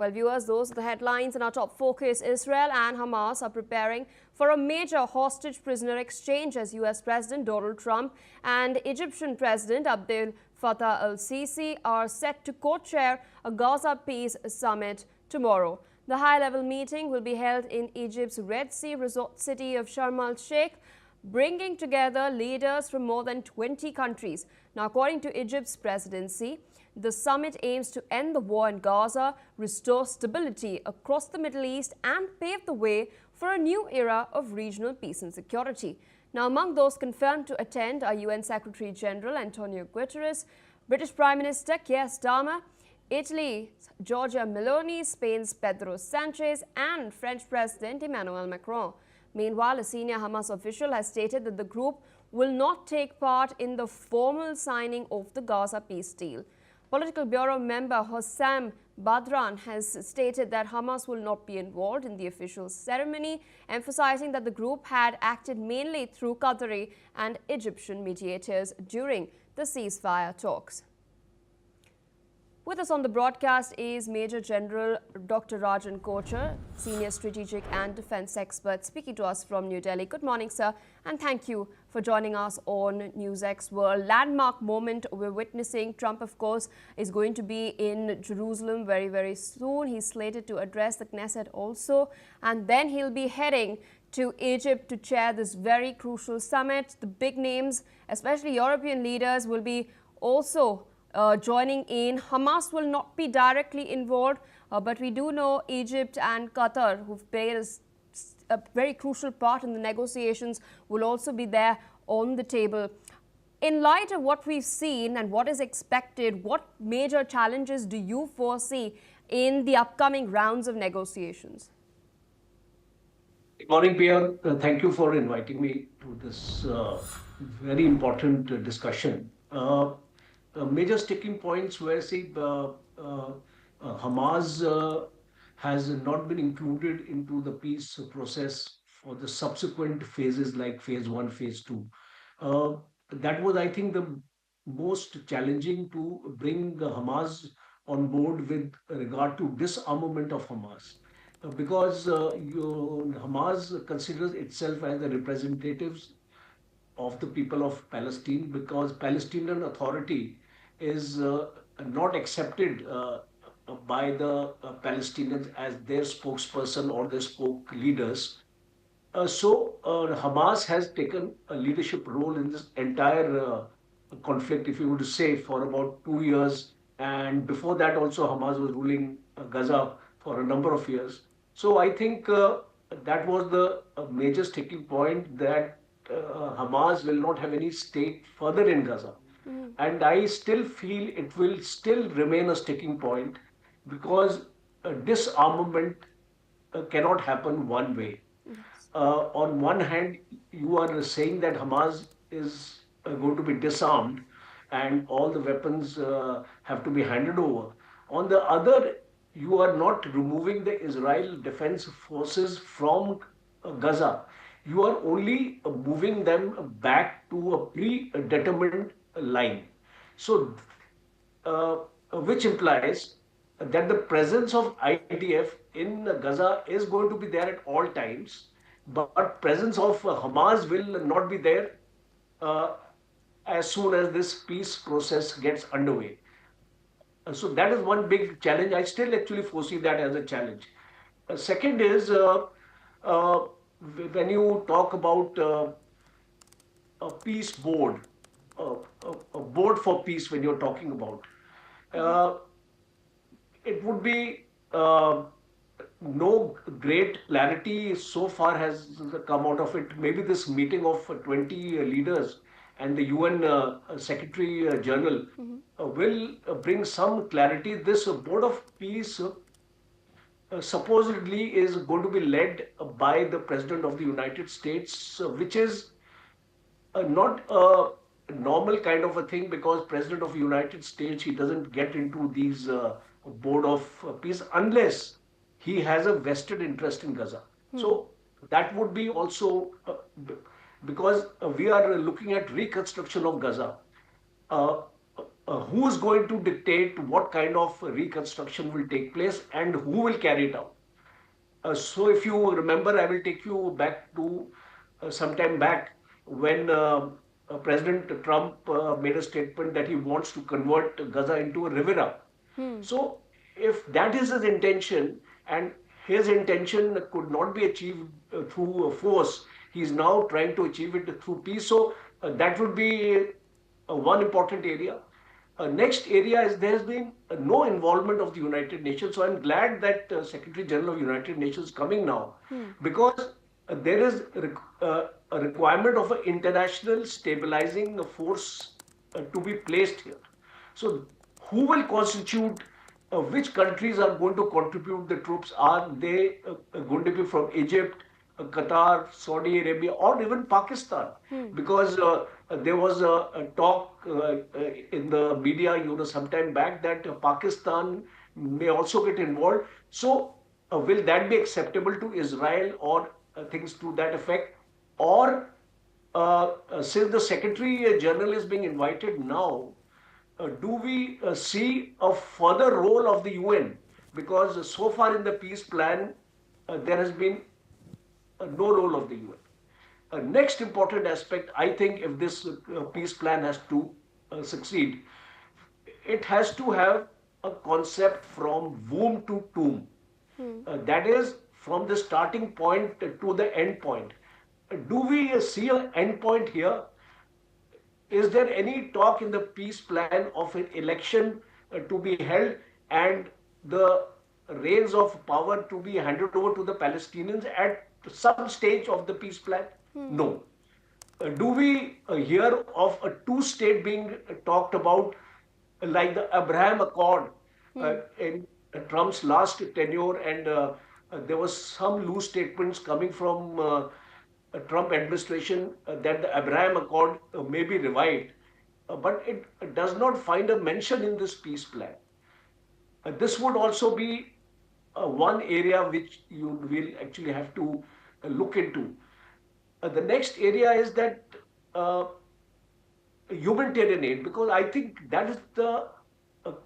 Well, viewers, those are the headlines in our top focus. Israel and Hamas are preparing for a major hostage prisoner exchange as US President Donald Trump and Egyptian President Abdel Fatah al-Sisi are set to co-chair a Gaza peace summit tomorrow. The high-level meeting will be held in Egypt's Red Sea resort city of Sharm El-Sheikh, bringing together leaders from more than 20 countries. Now, according to Egypt's presidency, the summit aims to end the war in Gaza, restore stability across the Middle East, and pave the way for a new era of regional peace and security. Now, among those confirmed to attend are UN Secretary General Antonio Guterres, British Prime Minister Keir Starmer, Italy's Giorgia Meloni, Spain's Pedro Sanchez, and French President Emmanuel Macron. Meanwhile, a senior Hamas official has stated that the group will not take part in the formal signing of the Gaza peace deal. Political Bureau member Hossam Badran has stated that Hamas will not be involved in the official ceremony, emphasizing that the group had acted mainly through Qatari and Egyptian mediators during the ceasefire talks. With us on the broadcast is Major General Dr. Rajan Kochar, Senior Strategic and Defense Expert, speaking to us from New Delhi. Good morning, sir, and thank you for joining us on NewsX World. Landmark moment we're witnessing. Trump, of course, is going to be in Jerusalem very, very soon. He's slated to address the Knesset also, and then he'll be heading to Egypt to chair this very crucial summit. The big names, especially European leaders, will be also joining in. Hamas will not be directly involved, but we do know Egypt and Qatar, who've played a very crucial part in the negotiations, will also be there on the table. In light of what we've seen and what is expected, what major challenges do you foresee in the upcoming rounds of negotiations? Good morning, Pierre. Thank you for inviting me to this very important discussion. Major sticking points where, Hamas has not been included into the peace process for the subsequent phases like phase 1, phase 2. That was, I think, the most challenging to bring Hamas on board with regard to disarmament of Hamas. Because Hamas considers itself as the representatives of the people of Palestine, because Palestinian Authority is not accepted by the Palestinians as their spokesperson or their spoke leaders. So Hamas has taken a leadership role in this entire conflict, if you were to say, for about 2 years. And before that also Hamas was ruling Gaza for a number of years. So I think that was the major sticking point, that Hamas will not have any stake further in Gaza. And I still feel it will still remain a sticking point, because disarmament cannot happen one way. On one hand, you are saying that Hamas is going to be disarmed and all the weapons have to be handed over. On the other, you are not removing the Israel Defense Forces from Gaza. You are only moving them back to a predetermined line. So, which implies that the presence of IDF in Gaza is going to be there at all times, but presence of Hamas will not be there as soon as this peace process gets underway. So that is one big challenge. I still actually foresee that as a challenge. Second is, when you talk about a peace board, a board for peace, when you're talking about, it would be no great clarity so far has come out of it. Maybe this meeting of 20 leaders and the UN Secretary General will bring some clarity. This board of peace supposedly is going to be led by the President of the United States, which is not a normal kind of a thing, because President of the United States, he doesn't get into these board of peace unless he has a vested interest in Gaza. So that would be also, because we are looking at reconstruction of Gaza. who is going to dictate what kind of reconstruction will take place and who will carry it out. So if you remember, I will take you back to some time back when President Trump made a statement that he wants to convert Gaza into a Rivera. So if that is his intention and his intention could not be achieved through force, he is now trying to achieve it through peace. So that would be one important area. Next area is there has been no involvement of the United Nations. So I'm glad that Secretary General of United Nations is coming now because there is a requirement of an international stabilizing force to be placed here. So who will constitute, which countries are going to contribute the troops? Are they going to be from Egypt, Qatar, Saudi Arabia, or even Pakistan? Because there was a talk in the media, sometime back that Pakistan may also get involved. So will that be acceptable to Israel or things to that effect? Or since the Secretary General is being invited now, do we see a further role of the UN? Because so far in the peace plan, there has been no role of the UN. Next important aspect, I think, if this peace plan has to succeed, it has to have a concept from womb to tomb. That is, from the starting point to the end point. Do we see an end point here? Is there any talk in the peace plan of an election to be held and the reins of power to be handed over to the Palestinians at some stage of the peace plan? No. Do we hear of a two-state being talked about, like the Abraham Accord in Trump's last tenure, and there was some loose statements coming from Trump administration that the Abraham Accord may be revived, but it does not find a mention in this peace plan. This would also be one area which you will actually have to look into. The next area is that humanitarian aid, because I think that is the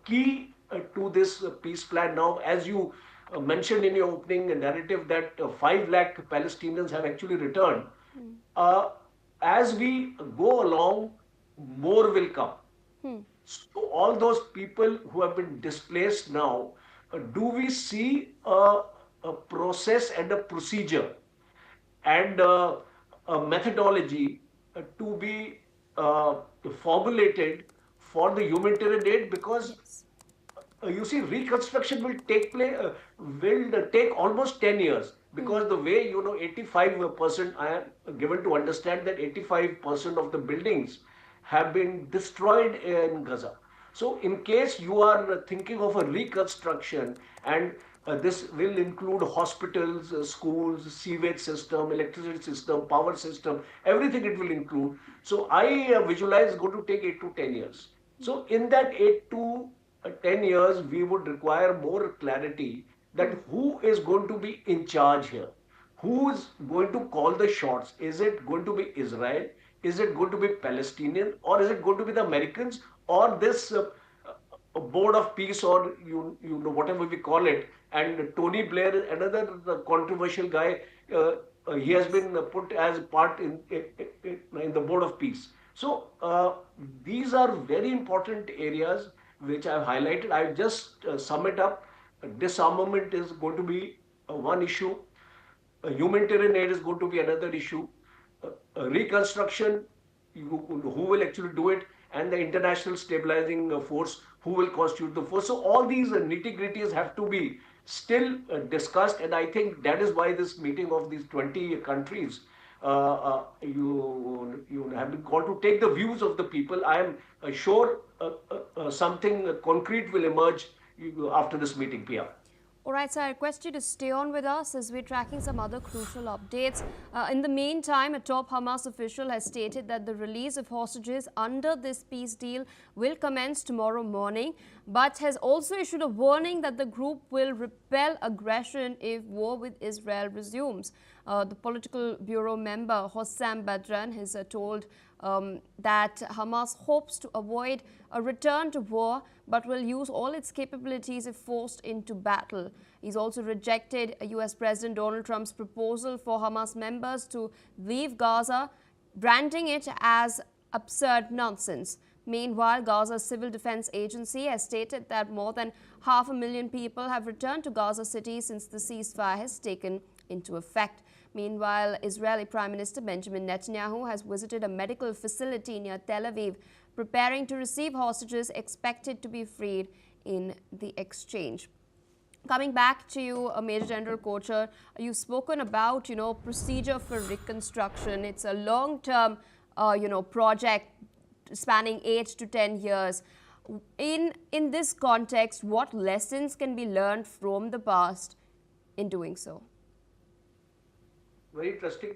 key to this peace plan now. As you mentioned in your opening narrative, that 5 lakh Palestinians have actually returned. As we go along, more will come. So all those people who have been displaced now, do we see a process and a procedure and a methodology to be formulated for the humanitarian aid? Because you see, reconstruction will take almost 10 years, because the way 85%, I am given to understand that 85% of the buildings have been destroyed in Gaza. So in case you are thinking of a reconstruction, and this will include hospitals, schools, sewage system, electricity system, power system, everything it will include. So I visualize it's going to take 8 to 10 years. So in that 8 to 10 years, we would require more clarity that who is going to be in charge here? Who is going to call the shots? Is it going to be Israel? Is it going to be Palestinian? Or is it going to be the Americans? Or this board of peace, or whatever we call it? And Tony Blair, another controversial guy, he has been put as part in the board of peace. So these are very important areas which I've highlighted. I've just sum it up. Disarmament is going to be one issue. Humanitarian aid is going to be another issue. Reconstruction, who will actually do it, and the international stabilizing force, who will constitute the force. So all these nitty-gritties have to be still discussed, and I think that is why this meeting of these 20 countries, you have been called to take the views of the people. I am sure something concrete will emerge after this meeting, Pia. All right, so I request you to stay on with us as we're tracking some other crucial updates. In the meantime, a top Hamas official has stated that the release of hostages under this peace deal will commence tomorrow morning, but has also issued a warning that the group will repel aggression if war with Israel resumes. The political bureau member Hossam Badran has told that Hamas hopes to avoid a return to war but will use all its capabilities if forced into battle. He's also rejected US President Donald Trump's proposal for Hamas members to leave Gaza, branding it as absurd nonsense. Meanwhile, Gaza's Civil Defense Agency has stated that more than 500,000 people have returned to Gaza City since the ceasefire has taken into effect. Meanwhile, Israeli Prime Minister Benjamin Netanyahu has visited a medical facility near Tel Aviv, preparing to receive hostages expected to be freed in the exchange. Coming back to you, Major General Kochhar, you've spoken about, procedure for reconstruction. It's a long-term, project spanning 8 to 10 years. In this context, what lessons can be learned from the past in doing so? Very interesting.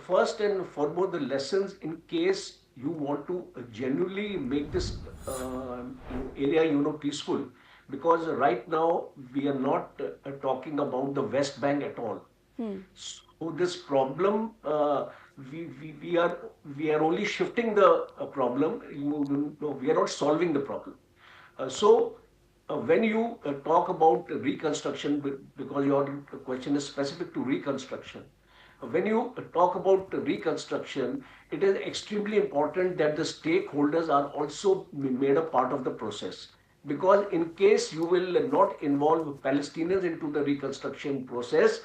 First and foremost, the lessons in case you want to genuinely make this area, peaceful. Because right now we are not talking about the West Bank at all. So this problem, we are only shifting the problem. We are not solving the problem. When you talk about reconstruction, because your question is specific to reconstruction, when you talk about reconstruction, it is extremely important that the stakeholders are also made a part of the process. Because in case you will not involve Palestinians into the reconstruction process,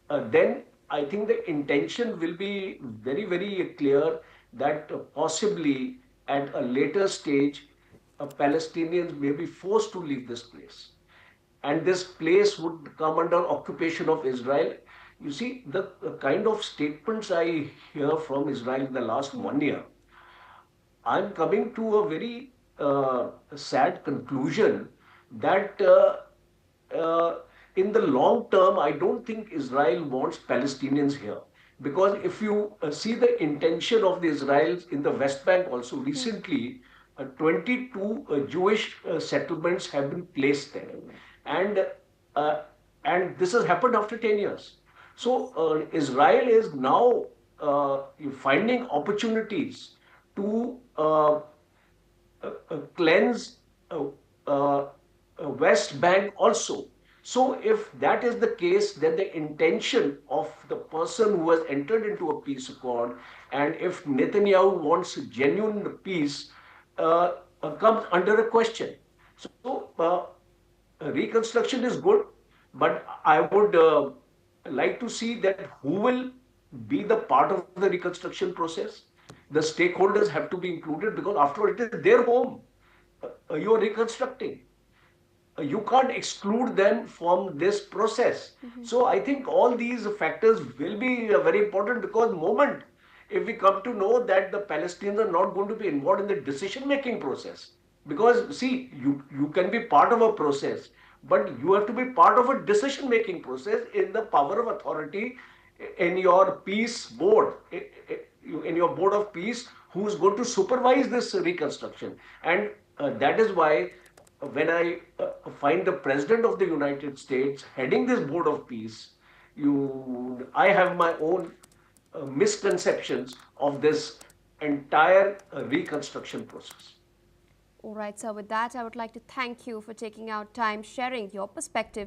then I think the intention will be very, very clear that possibly at a later stage, Palestinians may be forced to leave this place. And this place would come under occupation of Israel. You see, the kind of statements I hear from Israel in the last 1 year, I'm coming to a very sad conclusion that in the long term, I don't think Israel wants Palestinians here. Because if you see the intention of the Israelis in the West Bank also recently, 22 Jewish settlements have been placed there. And, uh, and this has happened after 10 years. So Israel is now finding opportunities to cleanse West Bank also. So if that is the case, then the intention of the person who has entered into a peace accord, and if Netanyahu wants genuine peace, comes under a question. So reconstruction is good, but I would like to see that who will be the part of the reconstruction process. The stakeholders have to be included because after all, it is their home. You are reconstructing. You can't exclude them from this process. So I think all these factors will be very important because moment if we come to know that the Palestinians are not going to be involved in the decision-making process. Because see, you can be part of a process, but you have to be part of a decision-making process in the power of authority in your peace board, in your board of peace, who is going to supervise this reconstruction. And that is why when I find the President of the United States heading this board of peace, I have my own misconceptions of this entire reconstruction process. All right, so with that, I would like to thank you for taking out time sharing your perspective